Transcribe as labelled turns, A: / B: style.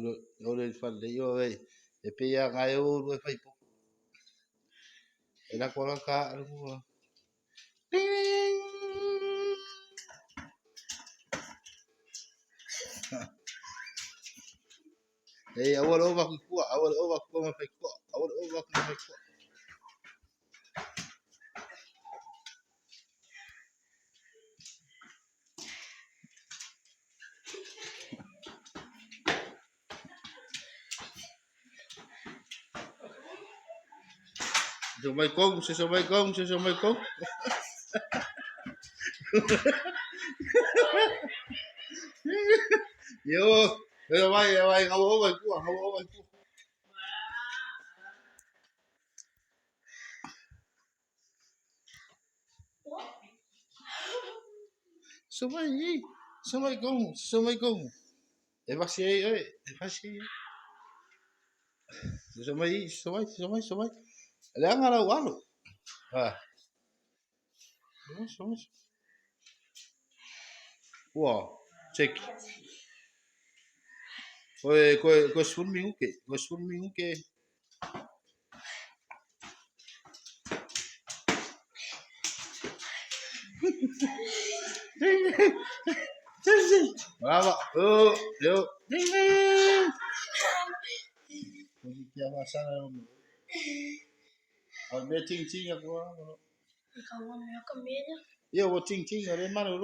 A: le fale yo e pe ia ngai o e fai po e la kola ka mo e awal o va ku awal o va ku ma fai ko awal o va ku ma fai ko so mai kong yo vai ngau vai ku so mai kong e va si so mai le anga la walo ah so wow check ko swimming ke brava yo ya pasa al me ting ting aku yo ting ting are mano